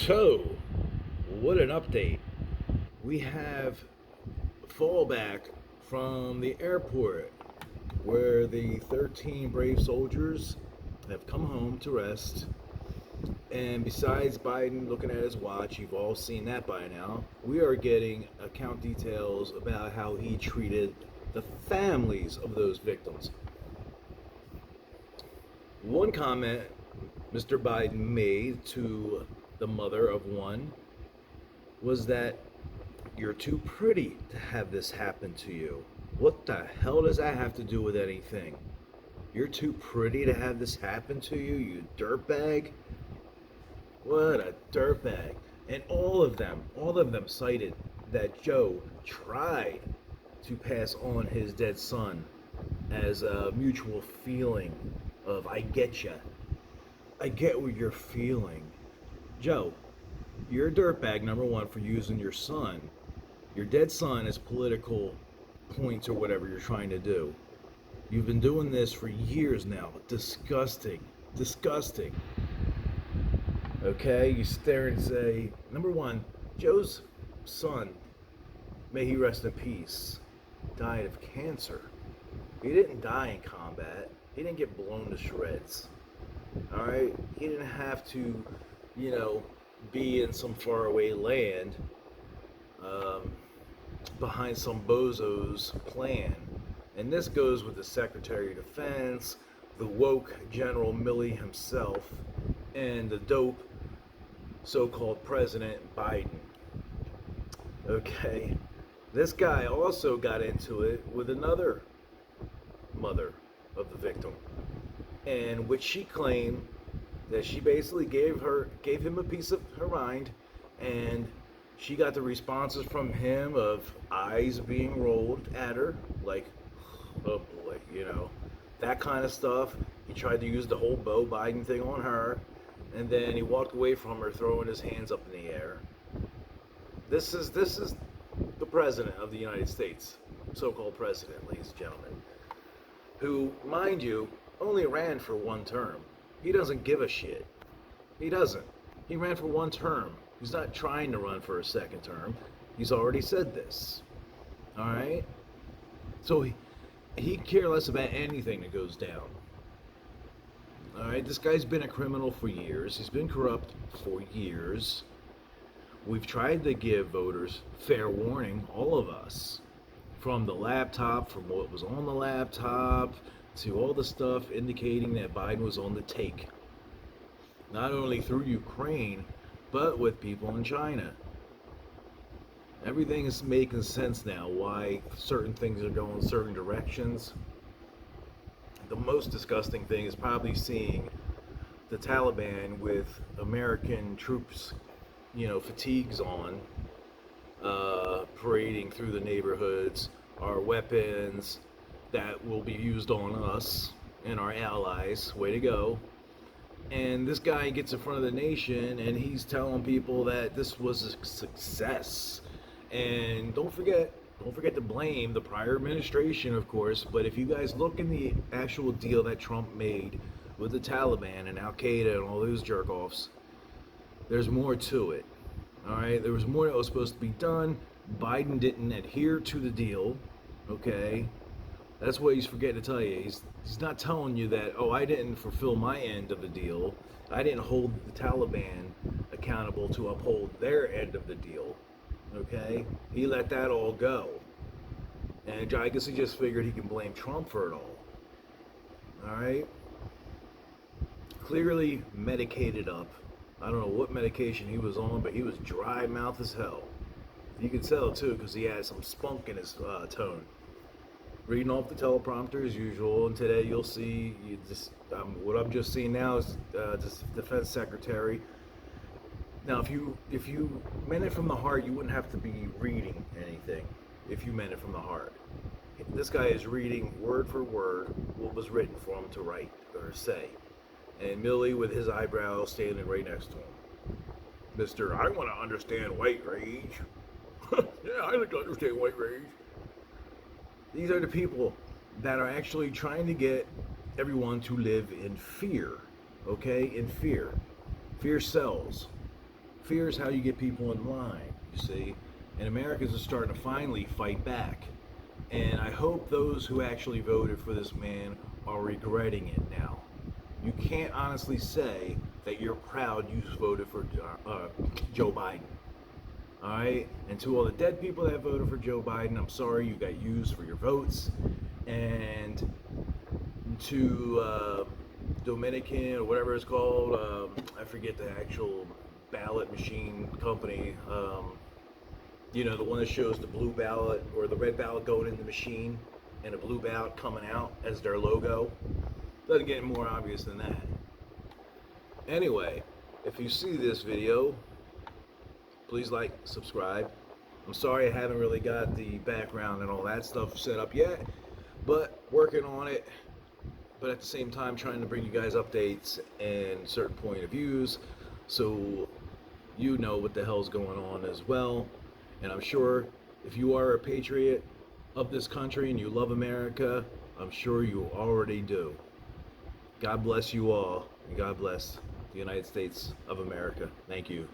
So, what an update. We have fallback from the airport where the 13 brave soldiers have come home to rest. And besides Biden looking at his watch, you've all seen that by now, we are getting account details about how he treated the families of those victims. One comment Mr. Biden made to the mother of one was that you're too pretty to have this happen to you. What the hell does that have to do with anything? You're too pretty to have this happen to you, you dirtbag? What a dirtbag. And all of them cited that Joe tried to pass on his dead son as a mutual feeling of, I get ya. I get what you're feeling. Joe, you're a dirtbag, number one, for using your dead son, as political points or whatever you're trying to do. You've been doing this for years now. Disgusting. Disgusting. Okay? You sit there and say, number one, Joe's son, may he rest in peace, died of cancer. He didn't die in combat. He didn't get blown to shreds. Alright? He didn't have to, be in some faraway land behind some bozo's plan. And this goes with the Secretary of Defense, the woke General Milley himself, and the dope so-called President Biden. Okay? This guy also got into it with another mother of the victim, and which she claimed that she basically gave him a piece of her mind, and she got the responses from him of eyes being rolled at her, like, oh boy, that kind of stuff. He tried to use the whole Beau Biden thing on her, and then he walked away from her throwing his hands up in the air. This is the president of the United States, so-called president, ladies and gentlemen, who, mind you, only ran for one term. He doesn't give a shit. He doesn't. He ran for one term. He's not trying to run for a second term. He's already said this. Alright? So he cares less about anything that goes down. Alright? This guy's been a criminal for years. He's been corrupt for years. We've tried to give voters fair warning, all of us. From the laptop, from what was on the laptop, to all the stuff indicating that Biden was on the take. Not only through Ukraine, but with people in China. Everything is making sense now, why certain things are going certain directions. The most disgusting thing is probably seeing the Taliban with American troops, fatigues on, parading through the neighborhoods, our weapons that will be used on us and our allies. Way to go. And this guy gets in front of the nation and he's telling people that this was a success. And don't forget to blame the prior administration, of course, but if you guys look in the actual deal that Trump made with the Taliban and Al Qaeda and all those jerk-offs, there's more to it. Alright, there was more that was supposed to be done. Biden didn't adhere to the deal. Okay? That's what he's forgetting to tell you. He's not telling you that, I didn't fulfill my end of the deal. I didn't hold the Taliban accountable to uphold their end of the deal. Okay? He let that all go. And I guess he just figured he can blame Trump for it all. Alright? Clearly medicated up. I don't know what medication he was on, but he was dry mouth as hell. You could tell too, because he had some spunk in his tone. Reading off the teleprompter as usual, and today you'll see what I'm just seeing now is this Defense Secretary. Now, if you meant it from the heart, you wouldn't have to be reading anything. If you meant it from the heart, this guy is reading word for word what was written for him to write or say, and Milley with his eyebrows standing right next to him. Mr. I want to understand white rage. Yeah, I like to understand white rage. These are the people that are actually trying to get everyone to live in fear, okay? In fear. Fear sells. Fear is how you get people in line, you see. And Americans are starting to finally fight back. And I hope those who actually voted for this man are regretting it now. You can't honestly say that you're proud you voted for Joe Biden. All right? And to all the dead people that voted for Joe Biden, I'm sorry you got used for your votes. And to Dominican or whatever it's called, I forget the actual ballot machine company. You know, the one that shows the blue ballot or the red ballot going in the machine and a blue ballot coming out as their logo. Doesn't get more obvious than that. Anyway, if you see this video, please like, subscribe. I'm sorry I haven't really got the background and all that stuff set up yet, but working on it. But at the same time, trying to bring you guys updates and certain point of views so you know what the hell's going on as well. And I'm sure if you are a patriot of this country and you love America, I'm sure you already do. God bless you all, and God bless the United States of America. Thank you.